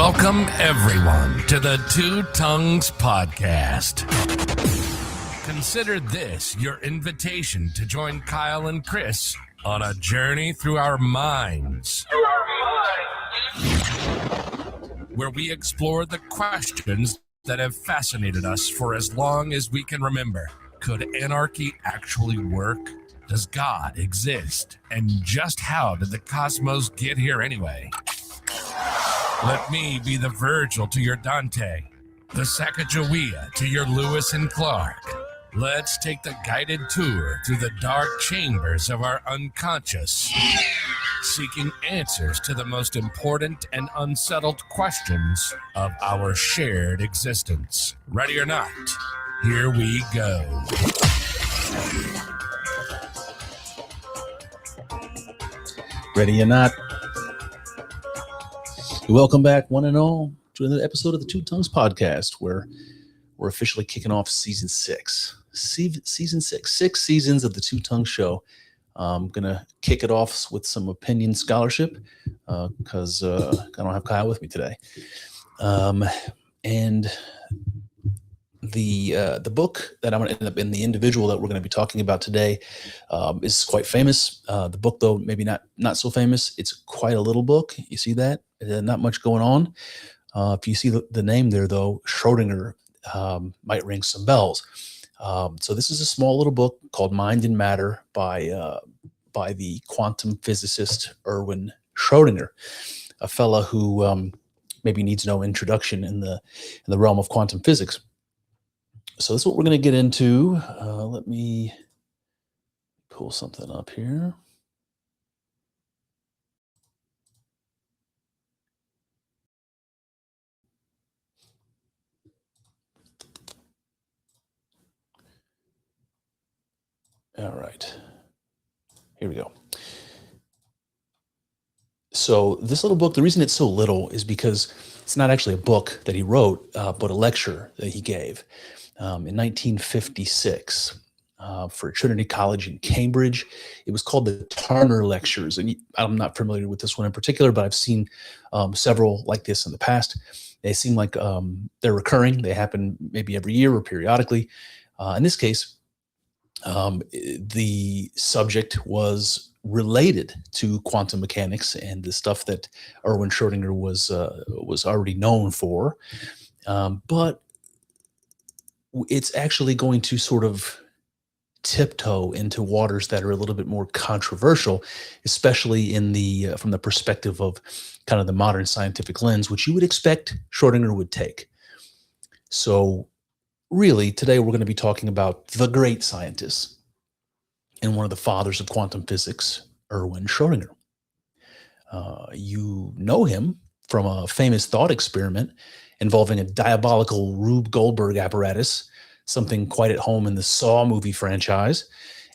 Welcome, everyone, to the Two Tongues Podcast. Consider this your invitation to join Kyle and Chris on a journey through our minds, where we explore the questions that have fascinated us for as long as we can remember. Could anarchy actually work? Does God exist? And just how did the cosmos get here anyway? Let me be the Virgil to your Dante, the Sacagawea to your Lewis and Clark. Let's take the guided tour through the dark chambers of our unconscious, seeking answers to the most important and unsettled questions of our shared existence. Ready or not, here we go. Ready or not. Welcome back, one and all, to another episode of the Two Tongues Podcast, where we're officially kicking off season 6. Season 6. 6 seasons of the Two Tongues Show. I'm going to kick it off with some opinion scholarship because I don't have Kyle with me today. And the book that I'm going to end up in, the individual that we're going to be talking about today, is quite famous. The book, though, maybe not so famous. It's quite a little book. You see that? Not much going on. If you see the name there, though, Schrodinger might ring some bells. So this is a small little book called Mind and Matter by the quantum physicist Erwin Schrodinger, a fella who maybe needs no introduction in the realm of quantum physics. So this is what we're going to get into. Let me pull something up here. All right, here we go. So this little book, the reason it's so little is because it's not actually a book that he wrote, but a lecture that he gave in 1956 for Trinity College in Cambridge. It was called the Turner Lectures, and I'm not familiar with this one in particular, but I've seen several like this in the past. They seem like they're recurring. They happen maybe every year or periodically. In this case, the subject was related to quantum mechanics and the stuff that Erwin Schrodinger was already known for, but it's actually going to sort of tiptoe into waters that are a little bit more controversial, especially from the perspective of kind of the modern scientific lens, which you would expect Schrodinger would take. So really, today we're going to be talking about the great scientist and one of the fathers of quantum physics, Erwin Schrodinger. You know him from a famous thought experiment involving a diabolical Rube Goldberg apparatus, something quite at home in the Saw movie franchise,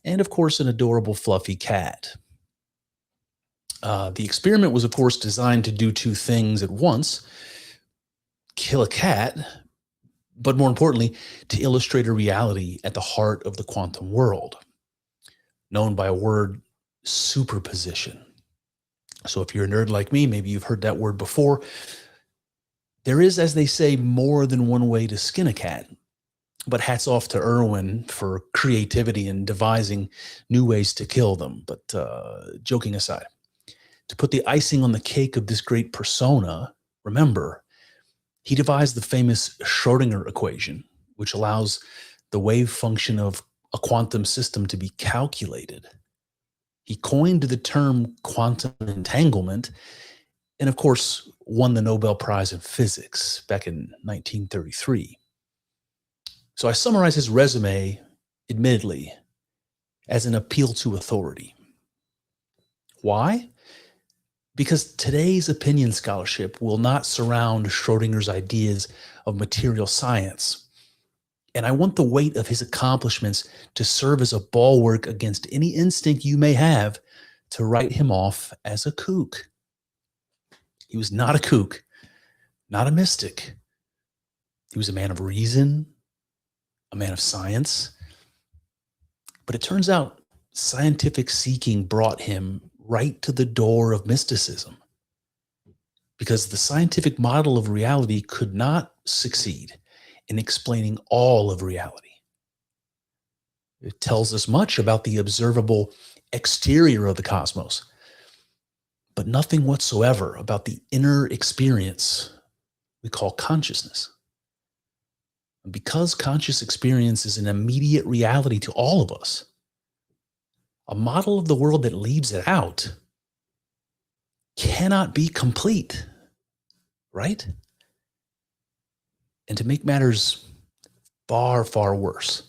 and of course an adorable fluffy cat. The experiment was, of course, designed to do two things at once: kill a cat, but more importantly, to illustrate a reality at the heart of the quantum world, known by a word, superposition. So if you're a nerd like me, maybe you've heard that word before. There is, as they say, more than one way to skin a cat. But hats off to Erwin for creativity and devising new ways to kill them. But joking aside, to put the icing on the cake of this great persona, remember, he devised the famous Schrodinger equation, which allows the wave function of a quantum system to be calculated. He coined the term quantum entanglement and, of course, won the Nobel Prize in Physics back in 1933. So I summarize his resume, admittedly, as an appeal to authority. Why? Because today's opinion scholarship will not surround Schrodinger's ideas of material science. And I want the weight of his accomplishments to serve as a bulwark against any instinct you may have to write him off as a kook. He was not a kook, not a mystic. He was a man of reason, a man of science. But it turns out scientific seeking brought him right to the door of mysticism. because the scientific model of reality could not succeed in explaining all of reality. It tells us much about the observable exterior of the cosmos, but nothing whatsoever about the inner experience we call consciousness. And because conscious experience is an immediate reality to all of us, a model of the world that leaves it out cannot be complete, right? And to make matters far, far worse,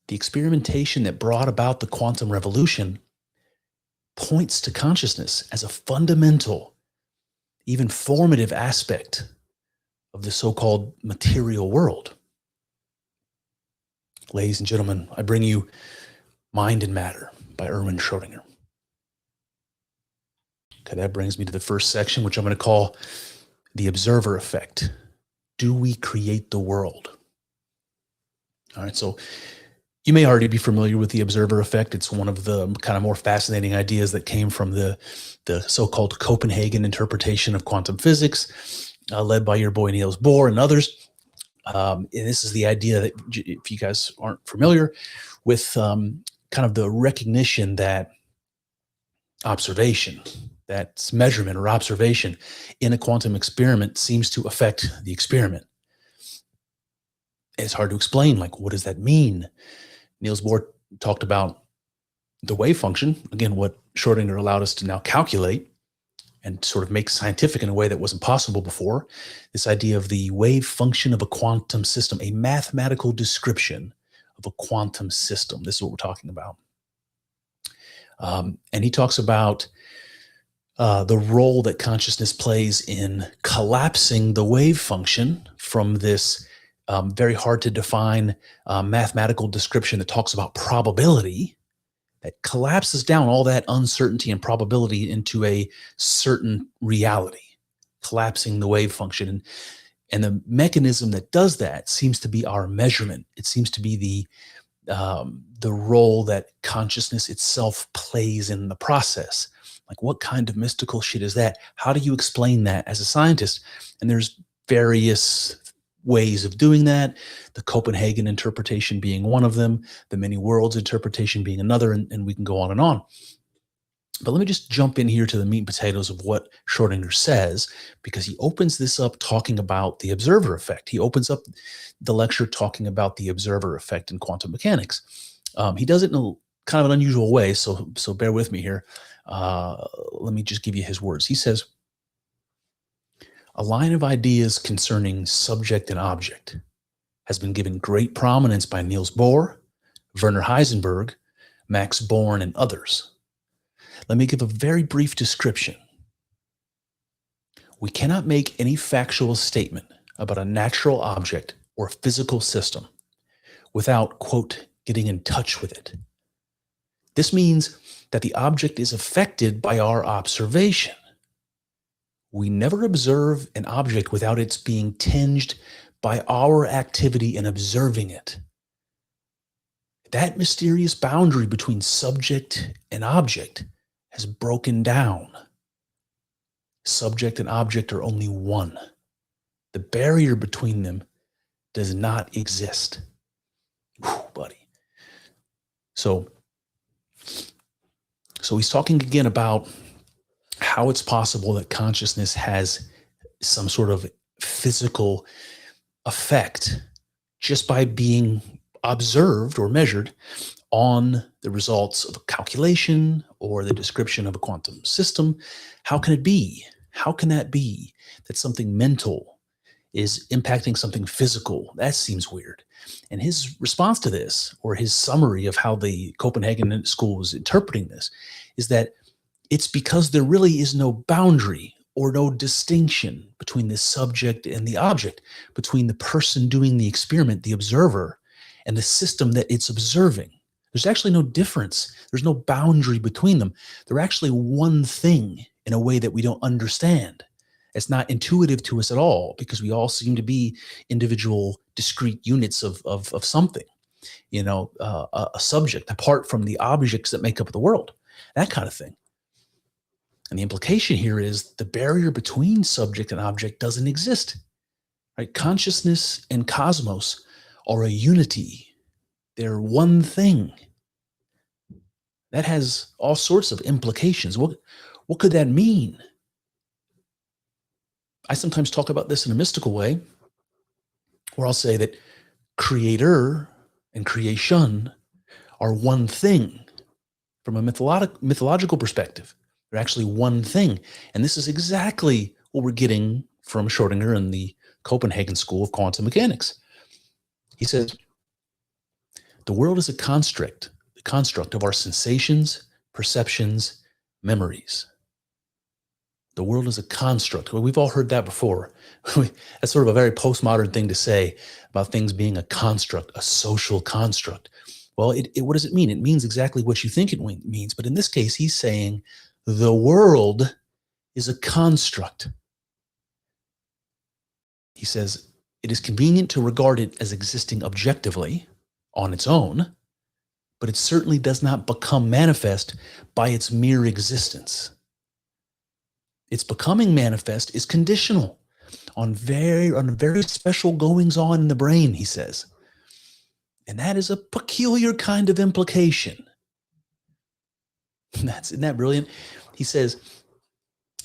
the experimentation that brought about the quantum revolution points to consciousness as a fundamental, even formative aspect of the so-called material world. Ladies and gentlemen, I bring you Mind and Matter by Erwin Schrodinger. Okay, that brings me to the first section, which I'm going to call the observer effect. Do we create the world? All right, so you may already be familiar with the observer effect. It's one of the kind of more fascinating ideas that came from the so-called Copenhagen interpretation of quantum physics, led by your boy Niels Bohr and others. And this is the idea that, if you guys aren't familiar with kind of the recognition that observation, that's measurement or observation in a quantum experiment seems to affect the experiment. It's hard to explain, like, what does that mean? Niels Bohr talked about the wave function, again, what Schrodinger allowed us to now calculate and sort of make scientific in a way that wasn't possible before. This idea of the wave function of a quantum system, a mathematical description of a quantum system. This is what we're talking about. And he talks about the role that consciousness plays in collapsing the wave function from this very hard to define mathematical description that talks about probability, that collapses down all that uncertainty and probability into a certain reality, collapsing the wave function. And the mechanism that does that seems to be our measurement. It seems to be the role that consciousness itself plays in the process. Like, what kind of mystical shit is that? How do you explain that as a scientist? And there's various ways of doing that, the Copenhagen interpretation being one of them, the many worlds interpretation being another, and we can go on and on. But let me just jump in here to the meat and potatoes of what Schrodinger says, because he opens this up talking about the observer effect. He opens up the lecture talking about the observer effect in quantum mechanics. He does it in a kind of an unusual way, so bear with me here. Let me just give you his words. He says, a line of ideas concerning subject and object has been given great prominence by Niels Bohr, Werner Heisenberg, Max Born, and others. Let me give a very brief description. We cannot make any factual statement about a natural object or physical system without, quote, getting in touch with it. This means that the object is affected by our observation. We never observe an object without its being tinged by our activity in observing it. That mysterious boundary between subject and object has broken down. Subject and object are only one. The barrier between them does not exist. Whew, buddy. So he's talking again about how it's possible that consciousness has some sort of physical effect just by being observed or measured on the results of a calculation or the description of a quantum system. How can it be? How can that be that something mental is impacting something physical? That seems weird. And his response to this, or his summary of how the Copenhagen school was interpreting this, is that it's because there really is no boundary or no distinction between the subject and the object, between the person doing the experiment, the observer, and the system that it's observing. There's actually no difference. There's no boundary between them. They're actually one thing in a way that we don't understand. It's not intuitive to us at all, because we all seem to be individual, discrete units of something, a subject apart from the objects that make up the world, that kind of thing. And the implication here is the barrier between subject and object doesn't exist. Right? Consciousness and cosmos are a unity. They're one thing. That has all sorts of implications. What could that mean? I sometimes talk about this in a mystical way, where I'll say that creator and creation are one thing. From a mythological perspective, they're actually one thing. And this is exactly what we're getting from Schrodinger and the Copenhagen School of Quantum Mechanics. He says, the world is a construct of our sensations, perceptions, memories. The world is a construct. Well, we've all heard that before. That's sort of a very postmodern thing to say about things being a construct, a social construct. Well, what does it mean? It means exactly what you think it means. But in this case, he's saying the world is a construct. He says it is convenient to regard it as existing objectively on its own, but it certainly does not become manifest by its mere existence. Its becoming manifest is conditional on very special goings on in the brain, he says. And that is a peculiar kind of implication. Isn't that brilliant? He says,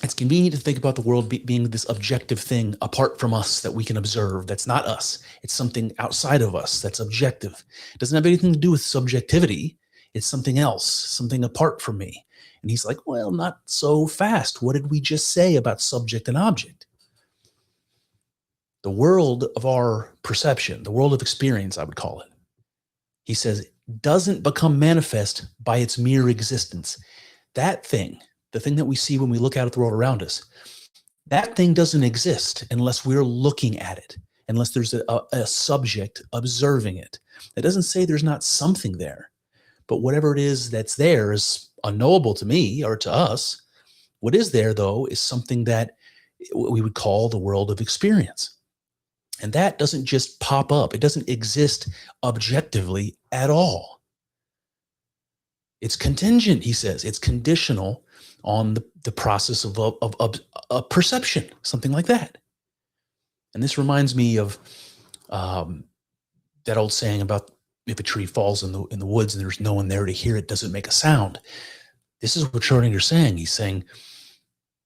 it's convenient to think about the world being this objective thing apart from us that we can observe. That's not us. It's something outside of us that's objective. It doesn't have anything to do with subjectivity. It's something else, something apart from me. And he's like, well, not so fast. What did we just say about subject and object? The world of our perception, the world of experience, I would call it, he says, doesn't become manifest by its mere existence. That thing, the thing that we see when we look out at the world around us, that thing doesn't exist unless we're looking at it, unless there's a subject observing it. That doesn't say there's not something there, but whatever it is that's there is unknowable to me or to us. What is there, though, is something that we would call the world of experience. And that doesn't just pop up. It doesn't exist objectively at all. It's contingent, he says. It's conditional on the process of perception, something like that. And this reminds me of that old saying about if a tree falls in the woods and there's no one there to hear it, does it make a sound? This is what Schrodinger's saying. He's saying,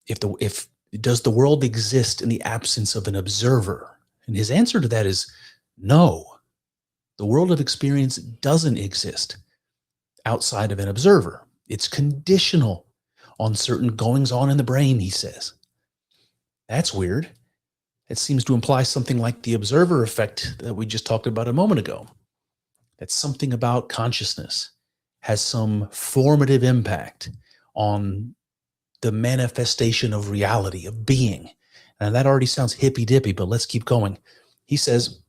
does the world exist in the absence of an observer? And his answer to that is no. The world of experience doesn't exist outside of an observer. It's conditional on certain goings on in the brain, he says. That's weird. It seems to imply something like the observer effect that we just talked about a moment ago. That something about consciousness has some formative impact on the manifestation of reality, of being. Now that already sounds hippy-dippy, but let's keep going. He says,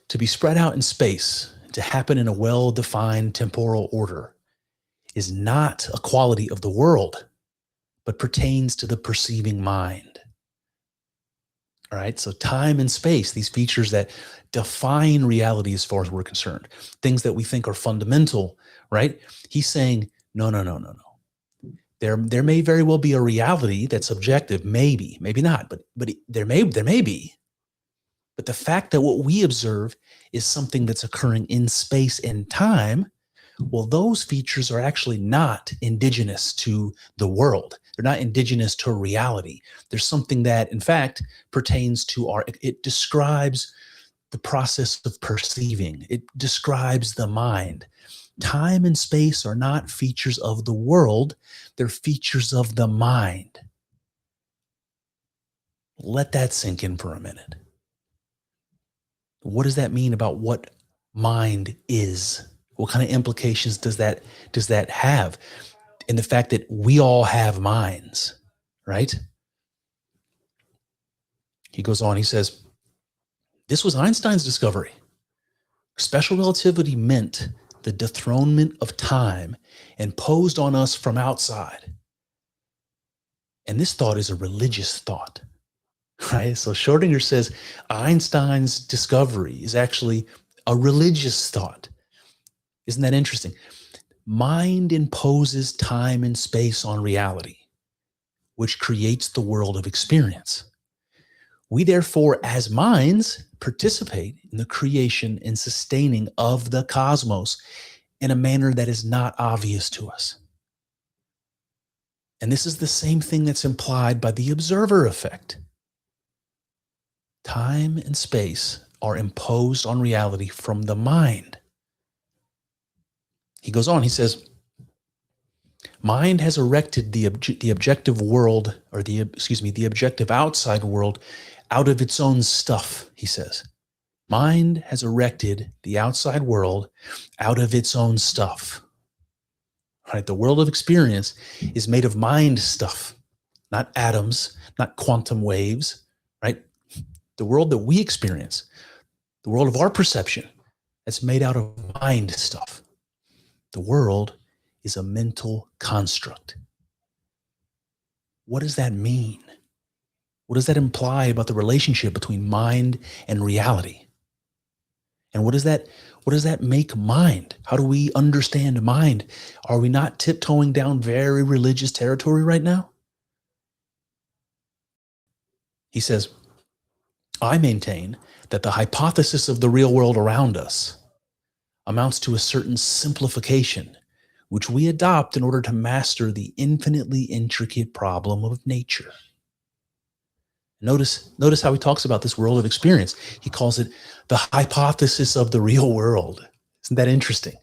to be spread out in space, to happen in a well-defined temporal order, is not a quality of the world, but pertains to the perceiving mind. All right, so time and space, these features that define reality as far as we're concerned, things that we think are fundamental, right? He's saying, no. There may very well be a reality that's objective, maybe not, but there may be. But the fact that what we observe is something that's occurring in space and time, well, those features are actually not indigenous to the world. They're not indigenous to reality. There's something that, in fact, pertains to it describes the process of perceiving. It describes the mind. Time and space are not features of the world. They're features of the mind. Let that sink in for a minute. What does that mean about what mind is? What kind of implications does that have in the fact that we all have minds, right? He goes on, he says, this was Einstein's discovery. Special relativity meant the dethronement of time imposed on us from outside. And this thought is a religious thought, right? So Schrodinger says Einstein's discovery is actually a religious thought. Isn't that interesting? mind imposes time and space on reality, which creates the world of experience. We therefore, as minds, participate in the creation and sustaining of the cosmos in a manner that is not obvious to us. And this is the same thing that's implied by the observer effect. Time and space are imposed on reality from the mind. He goes on, he says, mind has erected the objective world, or the objective outside world out of its own stuff, he says. Mind has erected the outside world out of its own stuff. Right? The world of experience is made of mind stuff, not atoms, not quantum waves, right? The world that we experience, the world of our perception, that's made out of mind stuff. The world is a mental construct. What does that mean? What does that imply about the relationship between mind and reality? And what does that make mind? How do we understand mind? Are we not tiptoeing down very religious territory right now? He says, I maintain that the hypothesis of the real world around us amounts to a certain simplification, which we adopt in order to master the infinitely intricate problem of nature. Notice how he talks about this world of experience. He calls it the hypothesis of the real world. Isn't that interesting?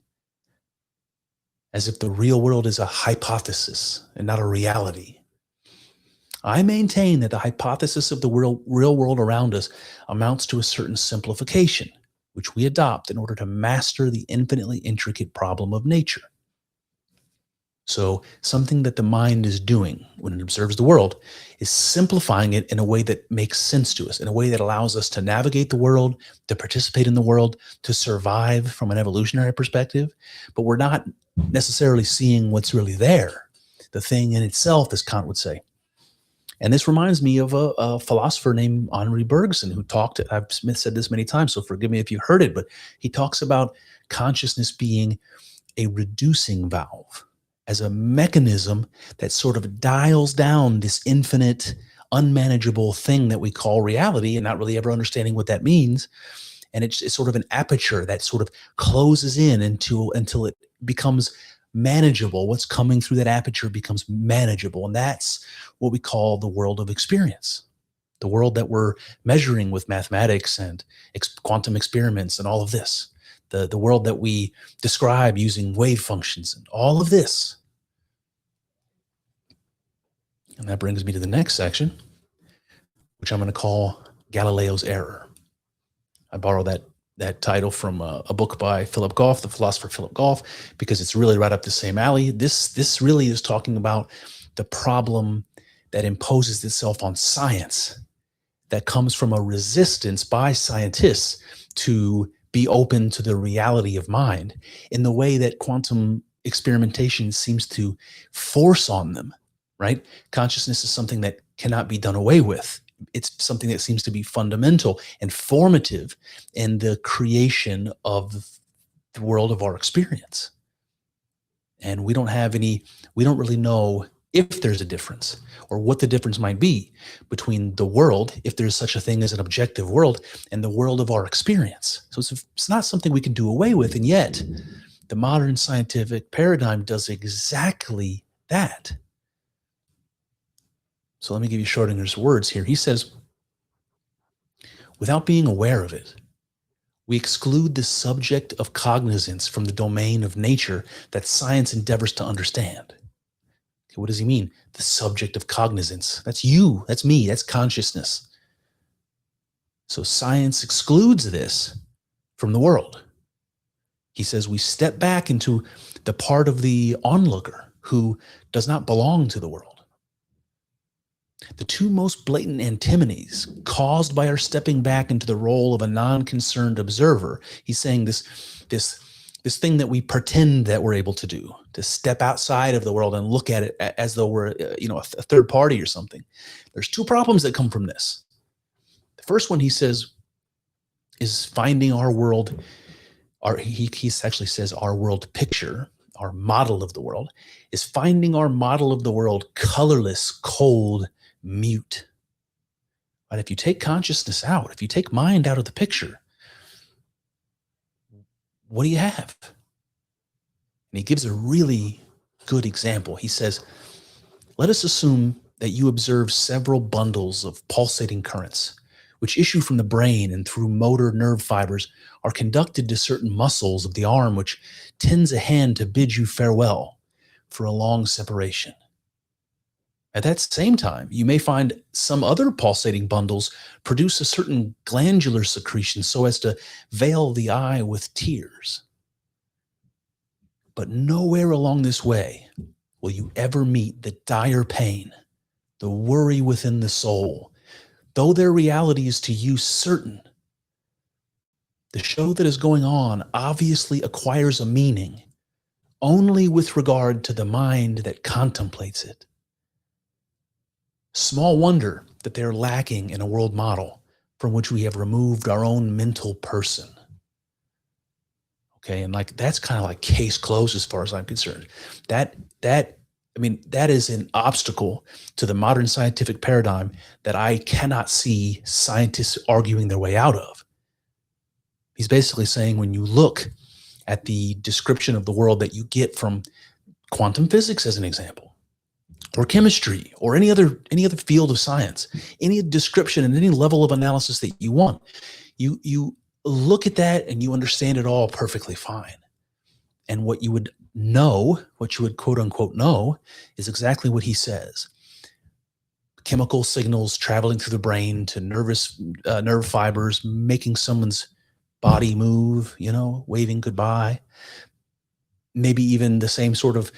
As if the real world is a hypothesis and not a reality. I maintain that the hypothesis of the real world around us amounts to a certain simplification, which we adopt in order to master the infinitely intricate problem of nature. So something that the mind is doing when it observes the world is simplifying it in a way that makes sense to us, in a way that allows us to navigate the world, to participate in the world, to survive from an evolutionary perspective. But we're not necessarily seeing what's really there, the thing in itself, as Kant would say. And this reminds me of a philosopher named Henri Bergson, who talked, I've said this many times, so forgive me if you heard it, but he talks about consciousness being a reducing valve, as a mechanism that sort of dials down this infinite, unmanageable thing that we call reality, and not really ever understanding what that means. And it's sort of an aperture that sort of closes in until it becomes manageable. What's coming through that aperture becomes manageable. And that's what we call the world of experience, the world that we're measuring with mathematics and quantum experiments and all of this. The world that we describe using wave functions and all of this. And that brings me to the next section, which I'm going to call Galileo's error. I borrow that title from a book by Philip Goff, the philosopher Philip Goff, because it's really right up the same alley. This really is talking about the problem that imposes itself on science, that comes from a resistance by scientists to be open to the reality of mind in the way that quantum experimentation seems to force on them, right? Consciousness is something that cannot be done away with. It's something that seems to be fundamental and formative in the creation of the world of our experience. And we don't really know if there's a difference or what the difference might be between the world, if there's such a thing as an objective world, and the world of our experience. So it's not something we can do away with. And yet the modern scientific paradigm does exactly that. So let me give you Schrodinger's words here. He says, without being aware of it, we exclude the subject of cognizance from the domain of nature that science endeavors to understand. Okay, what does he mean? The subject of cognizance. That's you, that's me, that's consciousness. So science excludes this from the world. He says we step back into the part of the onlooker who does not belong to the world. The two most blatant antinomies caused by our stepping back into the role of a non-concerned observer. He's saying this thing that we pretend that we're able to do, to step outside of the world and look at it as though we're a third party or something. There's two problems that come from this. The first one, he says, is finding our world. He actually says our world picture, our model of the world, is finding our model of the world colorless, cold, mute. But if you take consciousness out, if you take mind out of the picture, what do you have? And he gives a really good example. He says, let us assume that you observe several bundles of pulsating currents, which issue from the brain and through motor nerve fibers are conducted to certain muscles of the arm, which tends a hand to bid you farewell for a long separation. At that same time, you may find some other pulsating bundles produce a certain glandular secretion so as to veil the eye with tears. But nowhere along this way will you ever meet the dire pain, the worry within the soul, though their reality is to you certain. The show that is going on obviously acquires a meaning only with regard to the mind that contemplates it. Small wonder that they're lacking in a world model from which we have removed our own mental person. Okay, and like that's kind of like case closed as far as I'm concerned. That is an obstacle to the modern scientific paradigm that I cannot see scientists arguing their way out of. He's basically saying when you look at the description of the world that you get from quantum physics as an example, or chemistry, or any other field of science, any description and any level of analysis that you want, you look at that and you understand it all perfectly fine. And what you would know, what you would quote unquote know, is exactly what he says. Chemical signals traveling through the brain to nerve fibers, making someone's body move, waving goodbye. Maybe even the same sort of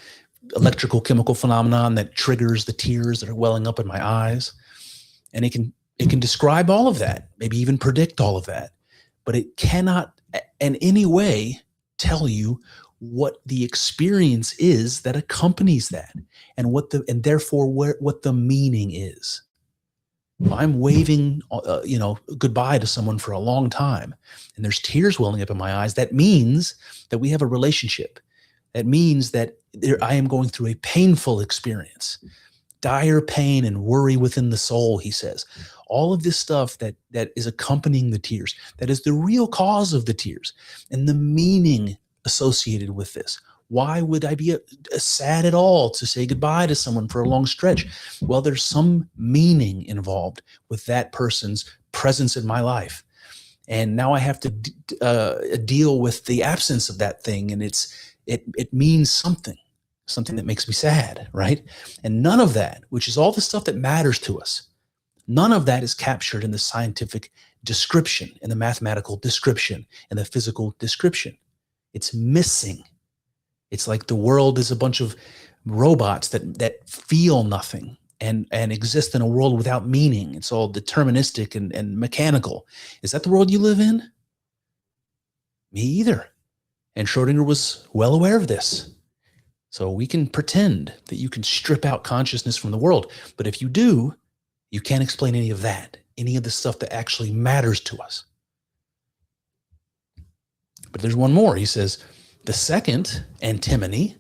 electrical chemical phenomenon that triggers the tears that are welling up in my eyes. And it can describe all of that, maybe even predict all of that, but it cannot in any way tell you what the experience is that accompanies that and therefore what the meaning is. If I'm waving goodbye to someone for a long time and there's tears welling up in my eyes, that means that we have a relationship. That means that I am going through a painful experience, dire pain and worry within the soul, he says. All of this stuff that is accompanying the tears, that is the real cause of the tears and the meaning associated with this. Why would I be sad at all to say goodbye to someone for a long stretch? Well, there's some meaning involved with that person's presence in my life. And now I have to deal with the absence of that thing, and it means something that makes me sad, right? And none of that, which is all the stuff that matters to us, none of that is captured in the scientific description, in the mathematical description, in the physical description. It's missing. It's like the world is a bunch of robots that feel nothing and exist in a world without meaning. It's all deterministic and mechanical. Is that the world you live in? Me either. And Schrodinger was well aware of this. So we can pretend that you can strip out consciousness from the world. But if you do, you can't explain any of that, any of the stuff that actually matters to us. But there's one more. He says, the second antinomy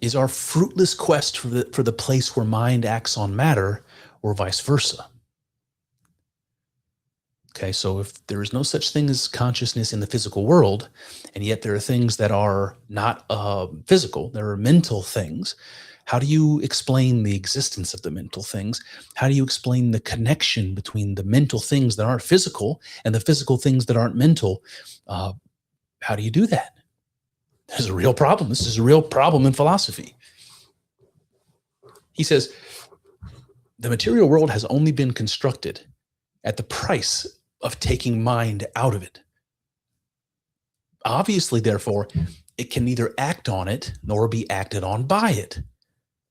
is our fruitless quest for the place where mind acts on matter, or vice versa. Okay, so if there is no such thing as consciousness in the physical world, and yet there are things that are not physical, there are mental things, how do you explain the existence of the mental things? How do you explain the connection between the mental things that aren't physical and the physical things that aren't mental? How do you do that? There's a real problem. This is a real problem in philosophy. He says, the material world has only been constructed at the price of taking mind out of it. Obviously, therefore, it can neither act on it nor be acted on by it.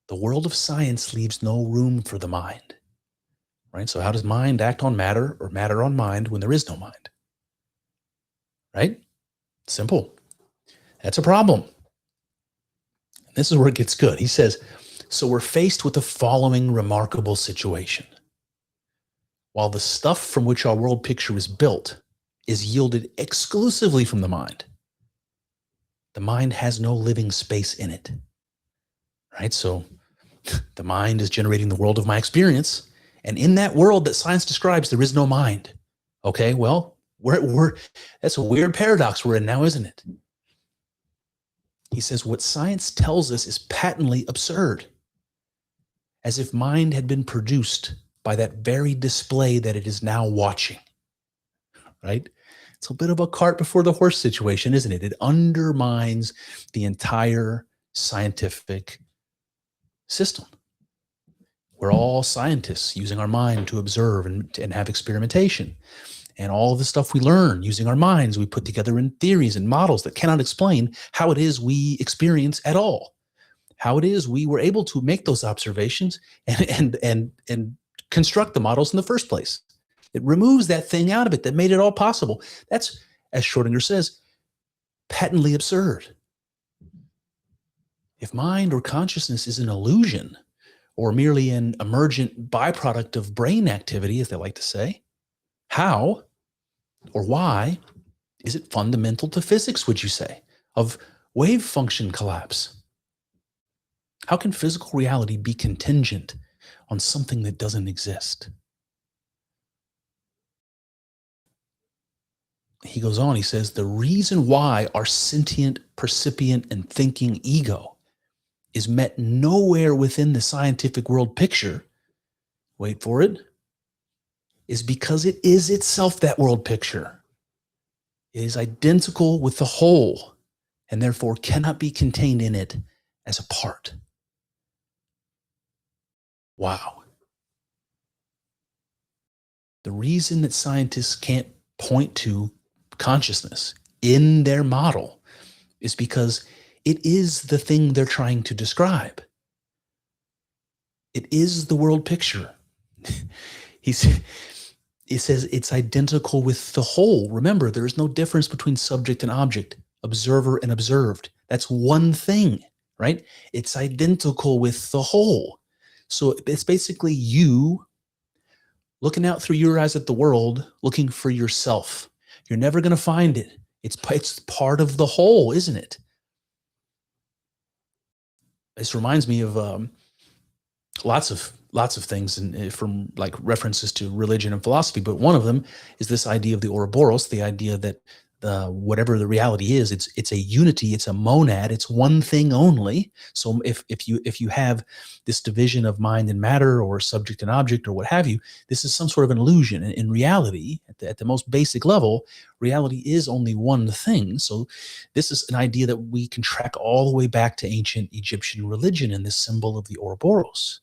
The world of science leaves no room for the mind. Right? So how does mind act on matter or matter on mind when there is no mind? Right? Simple. That's a problem. And this is where it gets good. He says, so we're faced with the following remarkable situation. While the stuff from which our world picture is built is yielded exclusively from the mind, the mind has no living space in it, right? So the mind is generating the world of my experience. And in that world that science describes, there is no mind. Okay, well, that's a weird paradox we're in now, isn't it? He says, what science tells us is patently absurd, as if mind had been produced by that very display that it is now watching, right? It's a bit of a cart before the horse situation, isn't it? It undermines the entire scientific system. We're all scientists using our mind to observe and have experimentation. And all of the stuff we learn using our minds, we put together in theories and models that cannot explain how it is we experience at all. How it is we were able to make those observations and construct the models in the first place. It removes that thing out of it that made it all possible. That's, as Schrodinger says, patently absurd. If mind or consciousness is an illusion, or merely an emergent byproduct of brain activity, as they like to say, how or why is it fundamental to physics, would you say, of wave function collapse? How can physical reality be contingent on something that doesn't exist? He goes on, he says, the reason why our sentient, percipient, and thinking ego is met nowhere within the scientific world picture, wait for it, is because it is itself that world picture. It is identical with the whole, and therefore cannot be contained in it as a part. Wow. The reason that scientists can't point to consciousness in their model is because it is the thing they're trying to describe. It is the world picture. He says it's identical with the whole. Remember, there is no difference between subject and object, observer and observed. That's one thing, right? It's identical with the whole. So it's basically you looking out through your eyes at the world, looking for yourself. You're never going to find it. It's part of the whole, isn't it? This reminds me of lots of things from like references to religion and philosophy, but one of them is this idea of the Ouroboros, the idea that whatever the reality is, it's a unity, it's a monad, it's one thing only. So if you have this division of mind and matter, or subject and object, or what have you, this is some sort of an illusion. In reality, at the most basic level, reality is only one thing. So this is an idea that we can track all the way back to ancient Egyptian religion and this symbol of the Ouroboros.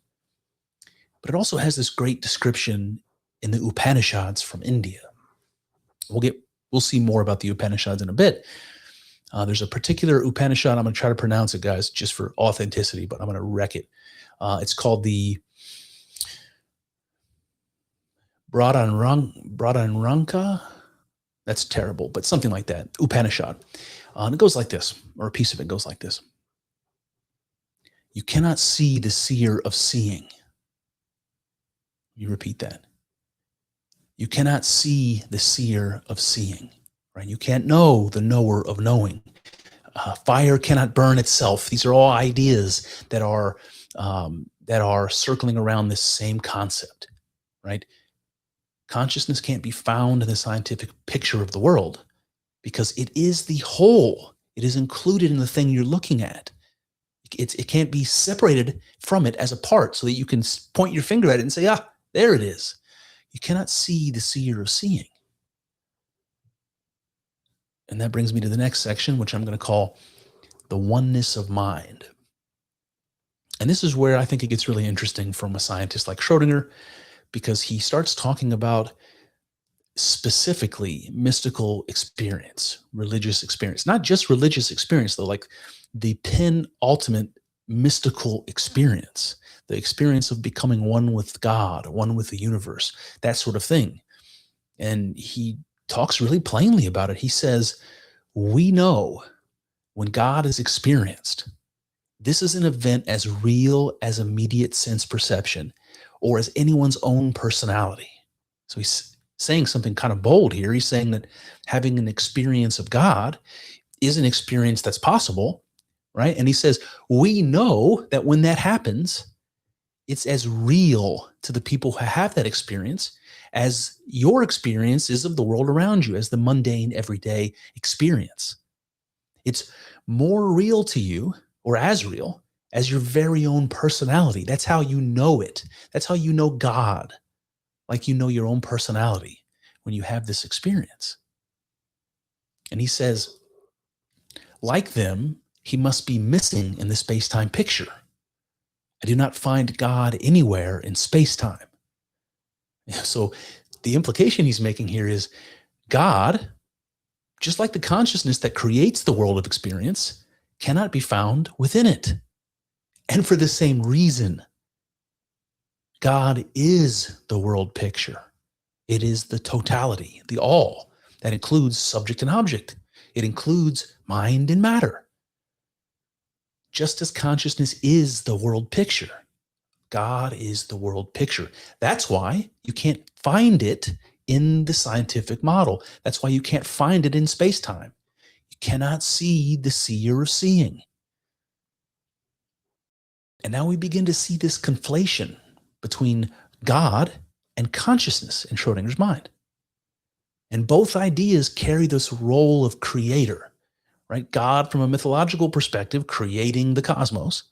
But it also has this great description in the Upanishads from India. We'll see more about the Upanishads in a bit. There's a particular Upanishad, I'm going to try to pronounce it, guys, just for authenticity, but I'm going to wreck it. It's called the Bradanranka. That's terrible, but something like that. Upanishad. And it goes like this, or a piece of it goes like this. You cannot see the seer of seeing. You repeat that. You cannot see the seer of seeing, right? You can't know the knower of knowing. Fire cannot burn itself. These are all ideas that are circling around this same concept, right? Consciousness can't be found in the scientific picture of the world because it is the whole. It is included in the thing you're looking at. It can't be separated from it as a part so that you can point your finger at it and say, there it is. You cannot see the seer of seeing. And that brings me to the next section, which I'm going to call the oneness of mind. And this is where I think it gets really interesting from a scientist like Schrodinger, because he starts talking about specifically mystical experience, religious experience. Not just religious experience, though, like the penultimate mystical experience, the experience of becoming one with God, one with the universe, that sort of thing. And he talks really plainly about it. He says, we know when God is experienced, this is an event as real as immediate sense perception or as anyone's own personality. So he's saying something kind of bold here. He's saying that having an experience of God is an experience that's possible, right? And he says, we know that when that happens, it's as real to the people who have that experience as your experience is of the world around you, as the mundane, everyday experience. It's more real to you, or as real, as your very own personality. That's how you know it. That's how you know God, like you know your own personality when you have this experience. And he says, like them, he must be missing in the space-time picture. I do not find God anywhere in space-time. So the implication he's making here is God, just like the consciousness that creates the world of experience, cannot be found within it. And for the same reason, God is the world picture. It is the totality, the all, that includes subject and object. It includes mind and matter. Just as consciousness is the world picture, God is the world picture. That's why you can't find it in the scientific model. That's why you can't find it in space-time. You cannot see the seer of seeing. And now we begin to see this conflation between God and consciousness in Schrodinger's mind. And both ideas carry this role of creator, right? God from a mythological perspective, creating the cosmos,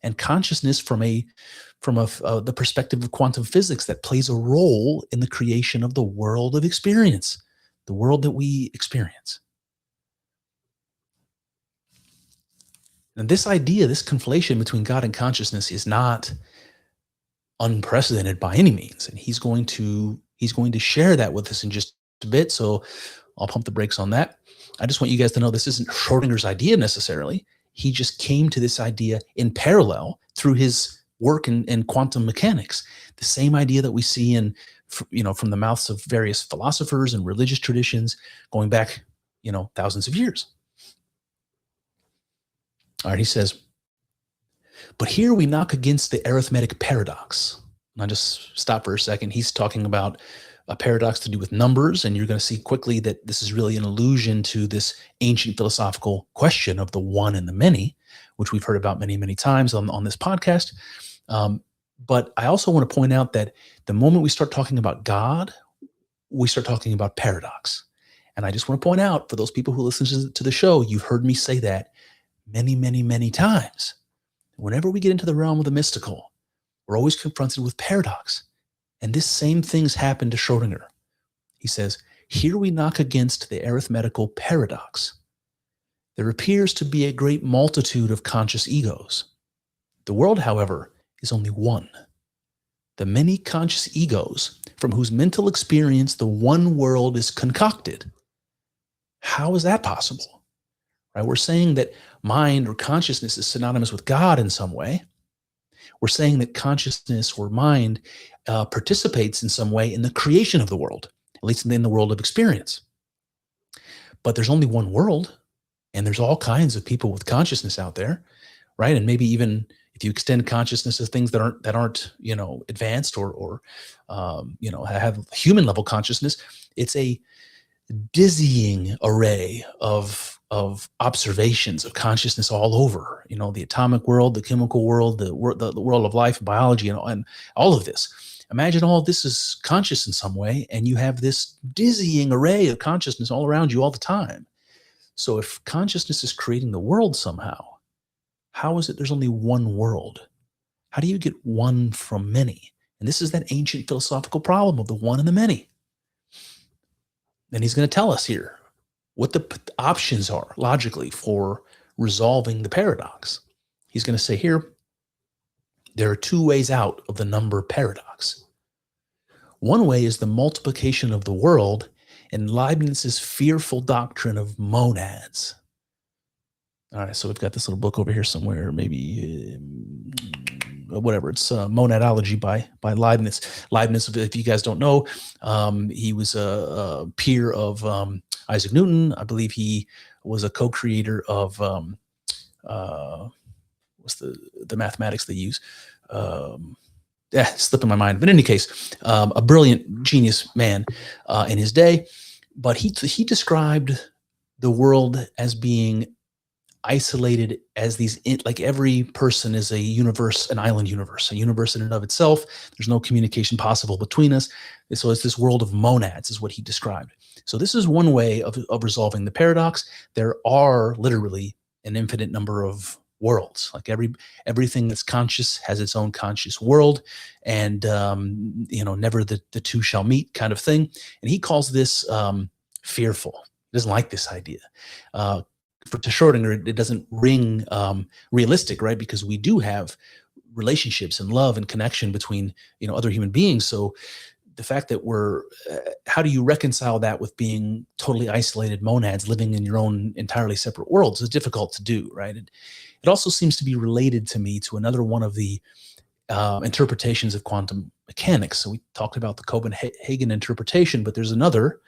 and consciousness from the perspective of quantum physics that plays a role in the creation of the world of experience, the world that we experience. And this idea, this conflation between God and consciousness is not unprecedented by any means. And he's going to share that with us in just a bit. So I'll pump the brakes on that. I just want you guys to know this isn't Schrodinger's idea necessarily. He just came to this idea in parallel through his work in quantum mechanics. The same idea that we see from the mouths of various philosophers and religious traditions going back, thousands of years. All right, he says, but here we knock against the arithmetic paradox. And I'll just stop for a second. He's talking about a paradox to do with numbers, and you're going to see quickly that this is really an allusion to this ancient philosophical question of the one and the many, which we've heard about many, many times on this podcast. But I also want to point out that the moment we start talking about God, we start talking about paradox. And I just want to point out, for those people who listen to the show, you've heard me say that many, many, many times. Whenever we get into the realm of the mystical, we're always confronted with paradox. And this same thing's happened to Schrodinger. He says, here we knock against the arithmetical paradox. There appears to be a great multitude of conscious egos. The world, however, is only one. The many conscious egos from whose mental experience the one world is concocted. How is that possible? Right? We're saying that mind or consciousness is synonymous with God in some way. We're saying that consciousness or mind participates in some way in the creation of the world, at least in the world of experience. But there's only one world, and there's all kinds of people with consciousness out there, right? And maybe even if you extend consciousness to things that aren't advanced or have human level consciousness, it's a dizzying array of observations of consciousness all over, the atomic world, the chemical world, the world of life, biology, and all of this. Imagine all this is conscious in some way, and you have this dizzying array of consciousness all around you all the time. So if consciousness is creating the world somehow, how is it there's only one world? How do you get one from many? And this is that ancient philosophical problem of the one and the many. And he's going to tell us here what the options are logically for resolving the paradox. He's going to say here, there are two ways out of the number paradox. One way is the multiplication of the world and Leibniz's fearful doctrine of monads. All right, so we've got this little book over here somewhere, maybe whatever. It's Monadology by Leibniz. Leibniz, if you guys don't know, he was a peer of Isaac Newton. I believe he was a co-creator of what's the mathematics they use. Slipping my mind. But in any case, a brilliant genius man in his day. But he described the world as being isolated as these, like every person is a universe, an island universe, a universe in and of itself. There's no communication possible between us. So it's this world of monads is what he described. So this is one way of resolving the paradox. There are literally an infinite number of worlds. Like everything that's conscious has its own conscious world, and never the two shall meet kind of thing. And he calls this fearful. He doesn't like this idea. To Schrodinger, it doesn't ring realistic, right? Because we do have relationships and love and connection between other human beings. So the fact that how do you reconcile that with being totally isolated monads living in your own entirely separate worlds is difficult to do, right? It also seems to be related to me to another one of the interpretations of quantum mechanics. So we talked about the Copenhagen interpretation, but there's another.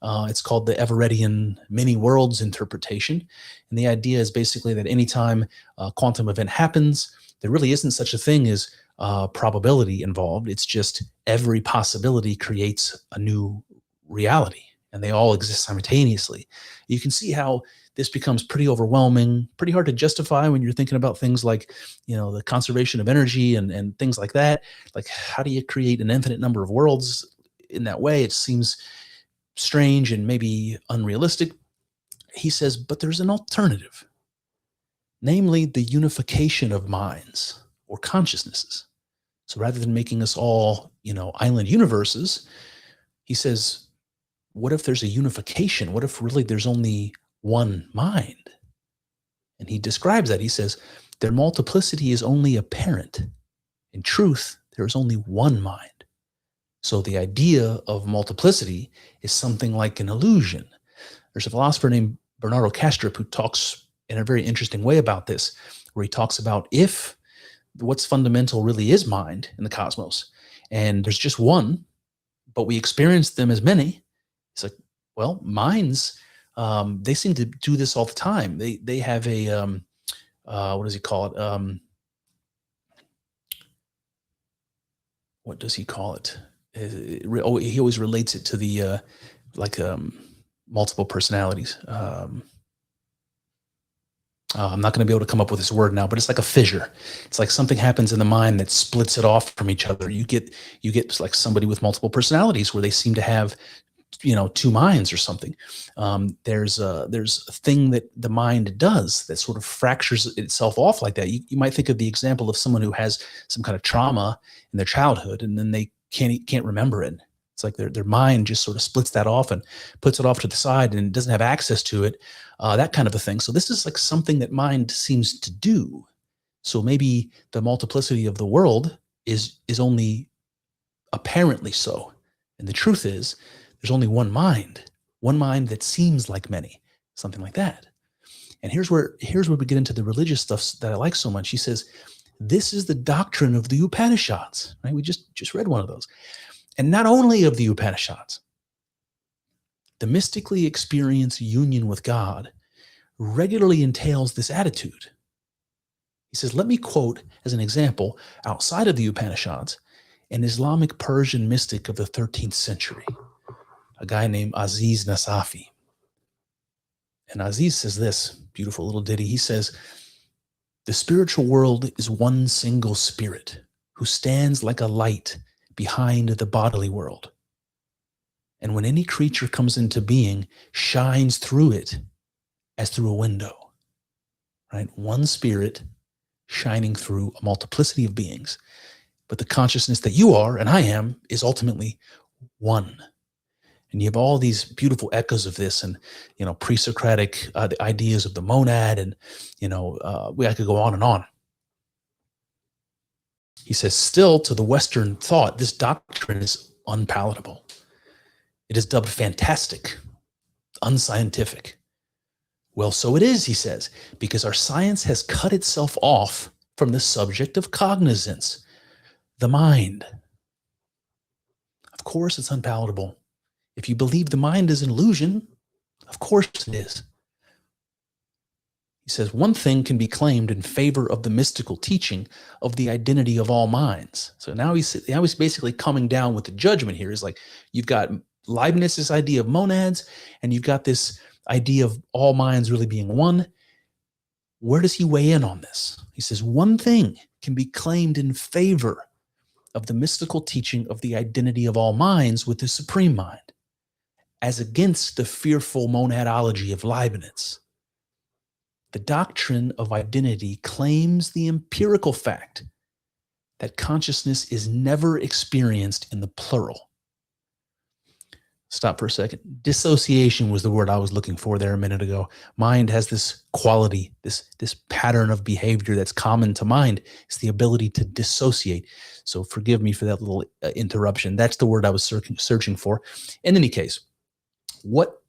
It's called the Everettian many worlds interpretation. And the idea is basically that anytime a quantum event happens, there really isn't such a thing as probability involved. It's just every possibility creates a new reality, and they all exist simultaneously. You can see how this becomes pretty overwhelming, pretty hard to justify when you're thinking about things like, the conservation of energy and things like that. Like, how do you create an infinite number of worlds in that way? It seems strange and maybe unrealistic. He says, but there's an alternative, namely the unification of minds or consciousnesses. So rather than making us all, island universes, he says, what if there's a unification? What if really there's only one mind? And he describes that. He says, their multiplicity is only apparent. In truth, there is only one mind. So the idea of multiplicity is something like an illusion. There's a philosopher named Bernardo Kastrup who talks in a very interesting way about this, where he talks about if what's fundamental really is mind in the cosmos, and there's just one, but we experience them as many. It's like, well, minds, they seem to do this all the time. They have a, what does he call it? What does he call it? He always relates it to the multiple personalities. I'm not going to be able to come up with this word now, but it's like a fissure. It's like something happens in the mind that splits it off from each other. You get like somebody with multiple personalities where they seem to have two minds or something. There's a thing that the mind does that sort of fractures itself off like that. You might think of the example of someone who has some kind of trauma in their childhood, and then they can't remember it. It's like their mind just sort of splits that off and puts it off to the side and doesn't have access to it, that kind of a thing. So this is like something that mind seems to do. So maybe the multiplicity of the world is only apparently so. And the truth is there's only one mind that seems like many, something like that. And here's where we get into the religious stuff that I like so much. He says, this is the doctrine of the Upanishads, right? We just read one of those. And not only of the Upanishads, the mystically experienced union with God regularly entails this attitude. He says, let me quote as an example, outside of the Upanishads, an Islamic Persian mystic of the 13th century, a guy named Aziz Nasafi. And Aziz says this beautiful little ditty. He says, the spiritual world is one single spirit who stands like a light behind the bodily world. And when any creature comes into being, shines through it as through a window, right? One spirit shining through a multiplicity of beings. But the consciousness that you are and I am is ultimately one. And you have all these beautiful echoes of this and, pre-Socratic the ideas of the monad and, I could go on and on. He says, still to the Western thought, this doctrine is unpalatable. It is dubbed fantastic, unscientific. Well, so it is, he says, because our science has cut itself off from the subject of cognizance, the mind. Of course it's unpalatable. If you believe the mind is an illusion, of course it is. He says, one thing can be claimed in favor of the mystical teaching of the identity of all minds. So now he's basically coming down with the judgment here. Is like, you've got Leibniz's idea of monads, and you've got this idea of all minds really being one, where does he weigh in on this? He says, one thing can be claimed in favor of the mystical teaching of the identity of all minds with the supreme mind, as against the fearful monadology of Leibniz. The doctrine of identity claims the empirical fact that consciousness is never experienced in the plural. Stop for a second. Dissociation was the word I was looking for there a minute ago. Mind has this quality, this pattern of behavior that's common to mind. It's the ability to dissociate. So forgive me for that little interruption. That's the word I was searching for. In any case, what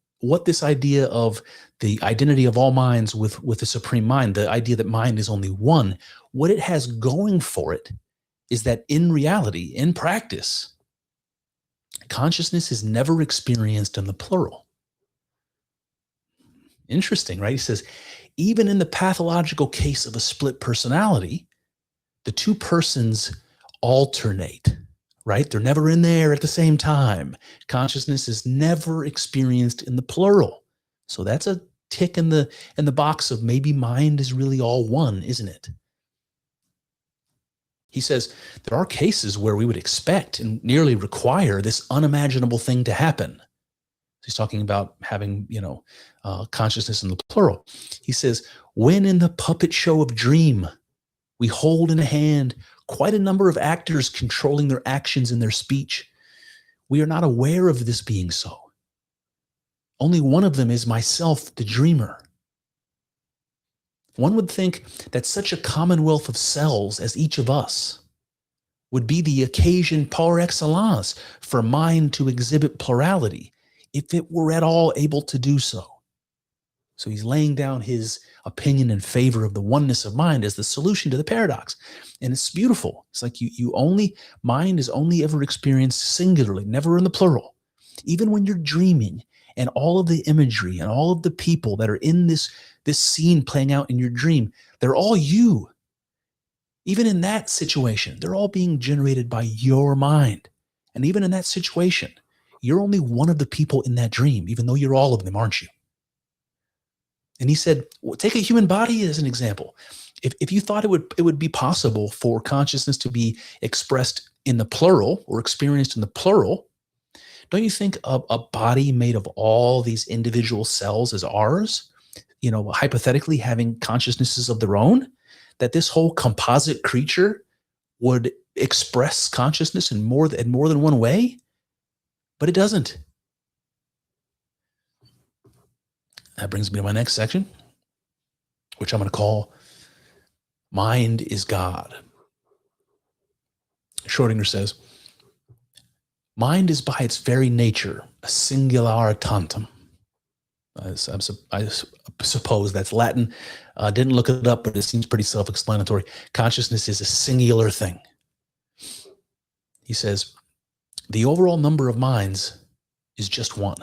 this idea of the identity of all minds with the supreme mind, the idea that mind is only one, what it has going for it is that in reality, in practice, consciousness is never experienced in the plural. Interesting, right? He says, even in the pathological case of a split personality, the two persons alternate, right? They're never in there at the same time. Consciousness is never experienced in the plural. So that's a tick in the box of maybe mind is really all one, isn't it? He says there are cases where we would expect and nearly require this unimaginable thing to happen. He's talking about having, consciousness in the plural. He says, when in the puppet show of dream, we hold in a hand quite a number of actors controlling their actions and their speech, we are not aware of this being so. Only one of them is myself, the dreamer. One would think that such a commonwealth of cells as each of us would be the occasion par excellence for mind to exhibit plurality, if it were at all able to do so. So he's laying down his opinion in favor of the oneness of mind as the solution to the paradox. And it's beautiful. It's like mind is only ever experienced singularly, never in the plural. Even when you're dreaming and all of the imagery and all of the people that are in this scene playing out in your dream, they're all you. Even in that situation, they're all being generated by your mind. And even in that situation, you're only one of the people in that dream, even though you're all of them, aren't you? And he said, well, take a human body as an example. If you thought it would be possible for consciousness to be expressed in the plural or experienced in the plural, don't you think a body made of all these individual cells is ours, hypothetically having consciousnesses of their own, that this whole composite creature would express consciousness in more than one way? But it doesn't. That brings me to my next section, which I'm going to call Mind is God. Schrodinger says, mind is by its very nature a singularitatem. I suppose that's Latin. Didn't look it up, but it seems pretty self-explanatory. Consciousness is a singular thing. He says, the overall number of minds is just one.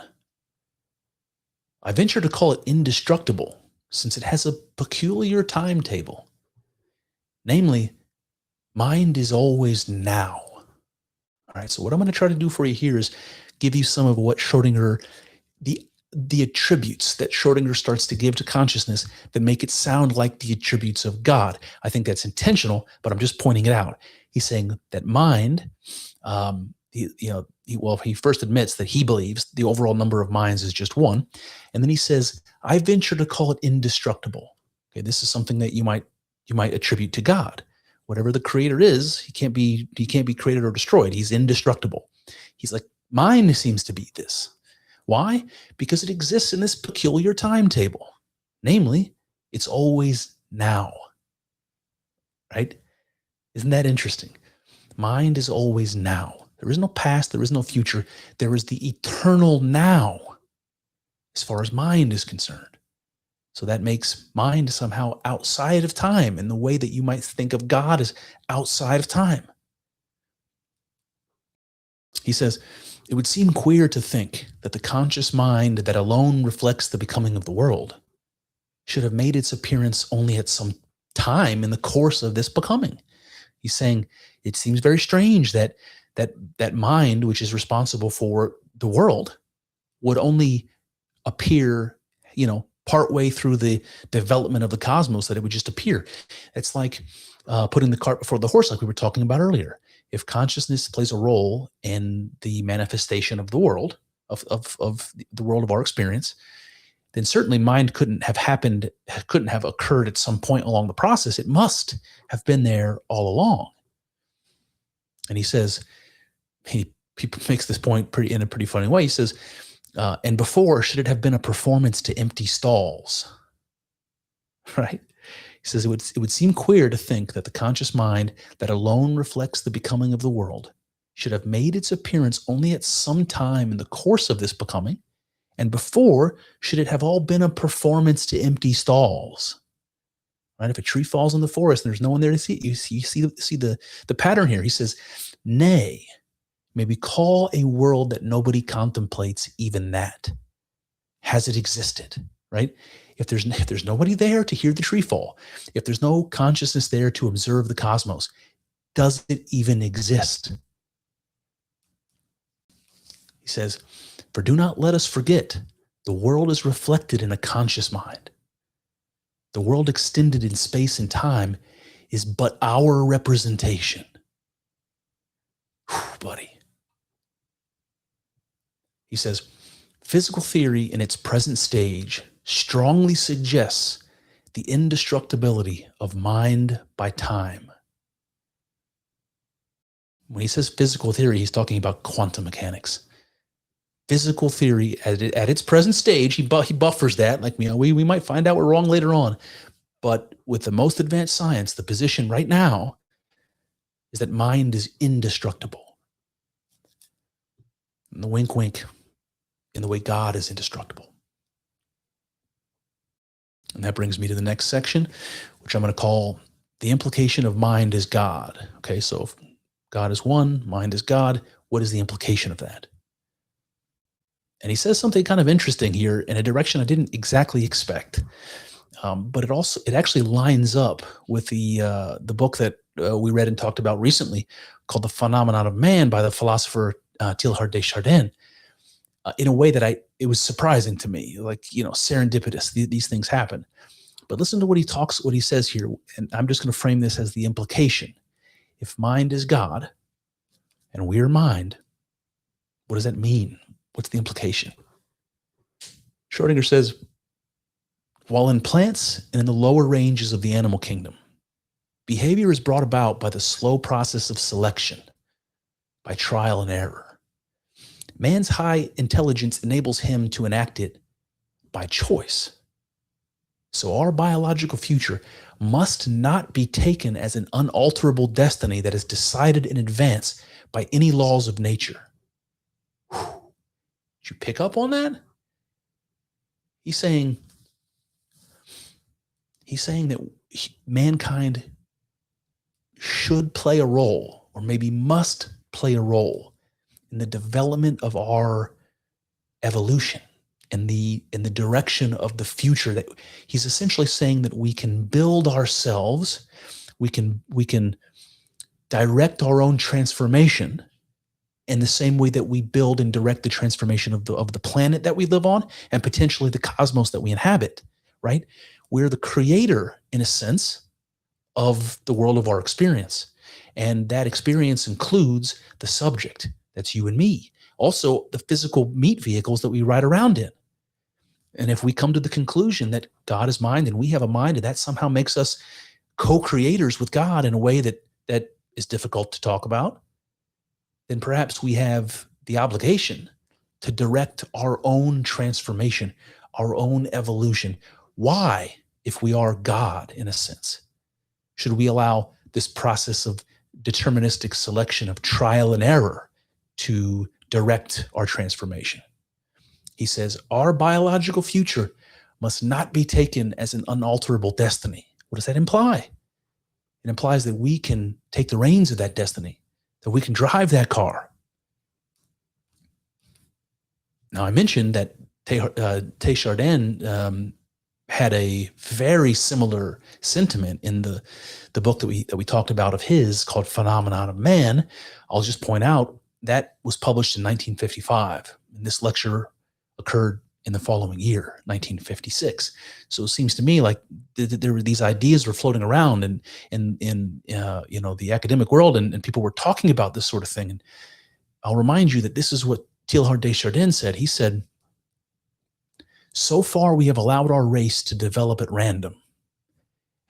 I venture to call it indestructible, since it has a peculiar timetable. Namely, mind is always now. All right, so what I'm going to try to do for you here is give you some of what Schrodinger, the attributes that Schrodinger starts to give to consciousness that make it sound like the attributes of God. I think that's intentional, but I'm just pointing it out. He's saying that mind, he first admits that he believes the overall number of minds is just one. And then he says, I venture to call it indestructible. Okay, this is something that you might attribute to God. Whatever the creator is, he can't be created or destroyed. He's indestructible. He's like, mind seems to be this. Why? Because it exists in this peculiar timetable. Namely, it's always now. Right? Isn't that interesting? Mind is always now. There is no past, there is no future. There is the eternal now, as far as mind is concerned. So that makes mind somehow outside of time in the way that you might think of God as outside of time. He says, it would seem queer to think that the conscious mind that alone reflects the becoming of the world should have made its appearance only at some time in the course of this becoming. He's saying it seems very strange that mind, which is responsible for the world, would only appear partway through the development of the cosmos, that it would just appear. It's like putting the cart before the horse, like we were talking about earlier. If consciousness plays a role in the manifestation of the world, of the world of our experience, then certainly mind couldn't have occurred at some point along the process. It must have been there all along. And he says, he makes this point in a pretty funny way. He says, and before, should it have been a performance to empty stalls? Right? He says, it would seem queer to think that the conscious mind that alone reflects the becoming of the world should have made its appearance only at some time in the course of this becoming, and before, should it have all been a performance to empty stalls? Right? If a tree falls in the forest and there's no one there to see it, you see the pattern here. He says, nay, may we call a world that nobody contemplates even that? Has it existed? Right? If there's nobody there to hear the tree fall, if there's no consciousness there to observe the cosmos, does it even exist? He says, for do not let us forget, the world is reflected in a conscious mind. The world extended in space and time is but our representation. Whew, buddy. He says, physical theory in its present stage strongly suggests the indestructibility of mind by time. When he says physical theory, he's talking about quantum mechanics. Physical theory at its present stage, he buffers that, like, we might find out we're wrong later on. But with the most advanced science, the position right now is that mind is indestructible. And the wink, wink, in the way God is indestructible. And that brings me to the next section, which I'm going to call the implication of mind is God. Okay, so if God is one, mind is God, what is the implication of that? And he says something kind of interesting here in a direction I didn't exactly expect. But it actually lines up with the book that we read and talked about recently called The Phenomenon of Man by the philosopher Teilhard de Chardin, in a way that it was surprising to me, like, serendipitous. These things happen. But listen to what he says here, and I'm just going to frame this as the implication. If mind is God and we're mind, what does that mean? What's the implication? Schrodinger says, while in plants and in the lower ranges of the animal kingdom, behavior is brought about by the slow process of selection, by trial and error. Man's high intelligence enables him to enact it by choice. So our biological future must not be taken as an unalterable destiny that is decided in advance by any laws of nature. Whew. Did you pick up on that? He's saying that mankind should play a role, or maybe must play a role, in the development of our evolution, in the direction of the future. That he's essentially saying that we can build ourselves, we can direct our own transformation in the same way that we build and direct the transformation of the planet that we live on, and potentially the cosmos that we inhabit, right? We're the creator, in a sense, of the world of our experience. And that experience includes the subject, that's you and me. Also, the physical meat vehicles that we ride around in. And if we come to the conclusion that God is mind and we have a mind, and that somehow makes us co-creators with God in a way that is difficult to talk about, then perhaps we have the obligation to direct our own transformation, our own evolution. Why, if we are God, in a sense, should we allow this process of deterministic selection, of trial and error, to direct our transformation? He says, our biological future must not be taken as an unalterable destiny. What does that imply? It implies that we can take the reins of that destiny, that we can drive that car. Now, I mentioned that Chardin had a very similar sentiment in the book that we talked about of his, called Phenomenon of Man. I'll just point out that was published in 1955. And this lecture occurred in the following year, 1956. So it seems to me like there were these ideas were floating around in the academic world, and people were talking about this sort of thing. And I'll remind you that this is what Teilhard de Chardin said. He said, "So far we have allowed our race to develop at random,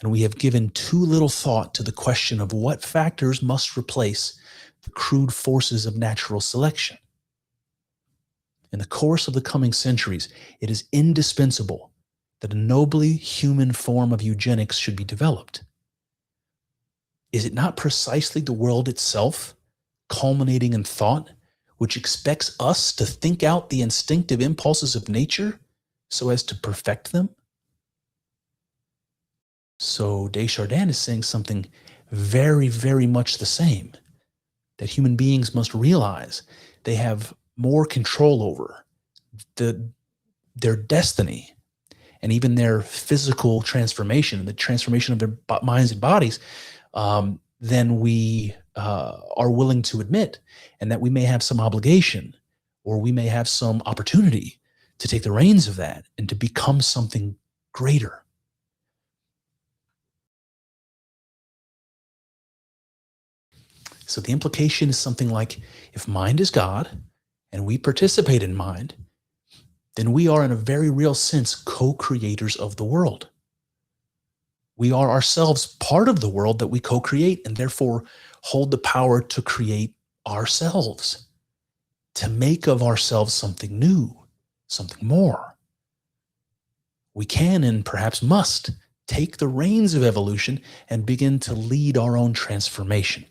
and we have given too little thought to the question of what factors must replace the crude forces of natural selection. In the course of the coming centuries, it is indispensable that a nobly human form of eugenics should be developed. Is it not precisely the world itself, culminating in thought, which expects us to think out the instinctive impulses of nature so as to perfect them?" So Desjardins is saying something very, very much the same, that human beings must realize they have more control over their destiny and even their physical transformation, the transformation of their minds and bodies, than we are willing to admit, and that we may have some obligation or we may have some opportunity to take the reins of that and to become something greater. So the implication is something like, if mind is God and we participate in mind, then we are in a very real sense co-creators of the world. We are ourselves part of the world that we co-create, and therefore hold the power to create ourselves, to make of ourselves something new, something more. We can and perhaps must take the reins of evolution and begin to lead our own transformation.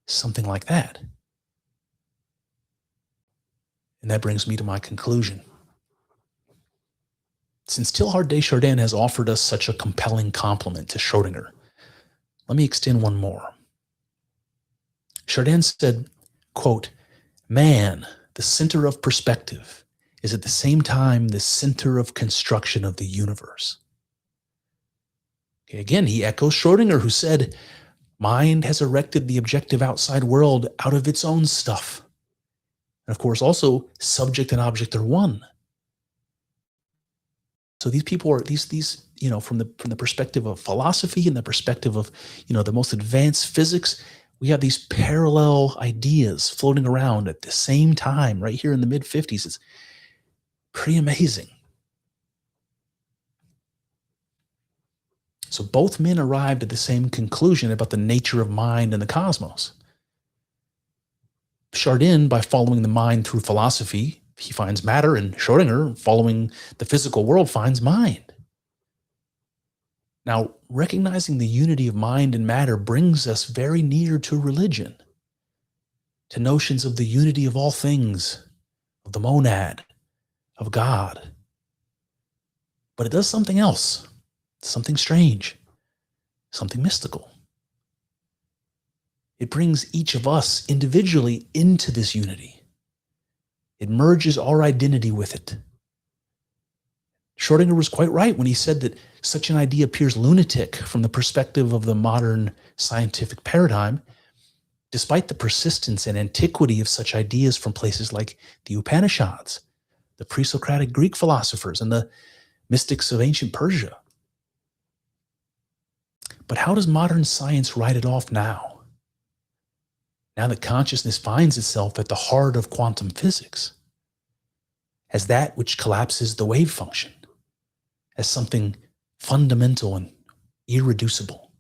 Something like that. And that brings me to my conclusion. Since Teilhard de Chardin has offered us such a compelling compliment to Schrodinger, let me extend one more. Chardin said, quote, "Man, the center of perspective, is at the same time the center of construction of the universe." Okay, again, he echoes Schrodinger, who said, "Mind has erected the objective outside world out of its own stuff." And of course, also, subject and object are one. So these people are from the perspective of philosophy and the perspective of the most advanced physics, we have these parallel ideas floating around at the same time right here in the mid-50s. It's pretty amazing. So both men arrived at the same conclusion about the nature of mind and the cosmos. Chardin, by following the mind through philosophy, he finds matter, and Schrodinger, following the physical world, finds mind. Now, recognizing the unity of mind and matter brings us very near to religion, to notions of the unity of all things, of the monad, of God. But it does something else, something strange, something mystical. It brings each of us individually into this unity. It merges our identity with it. Schrodinger was quite right when he said that such an idea appears lunatic from the perspective of the modern scientific paradigm, despite the persistence and antiquity of such ideas from places like the Upanishads, the pre-Socratic Greek philosophers, and the mystics of ancient Persia. But how does modern science write it off now? Now that consciousness finds itself at the heart of quantum physics, as that which collapses the wave function, as something fundamental and irreducible.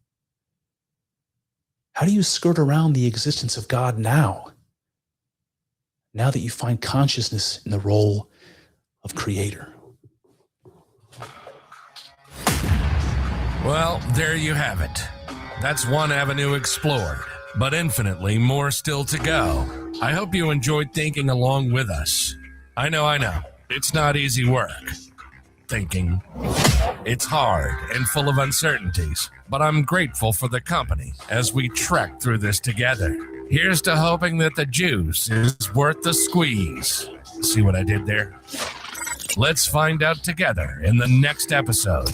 How do you skirt around the existence of God now that you find consciousness in the role of creator? Well, there you have it. That's one avenue explored, but infinitely more still to go. I hope you enjoyed thinking along with us. I know. It's not easy work. Thinking. It's hard and full of uncertainties, but I'm grateful for the company as we trek through this together. Here's to hoping that the juice is worth the squeeze. See what I did there? Let's find out together in the next episode.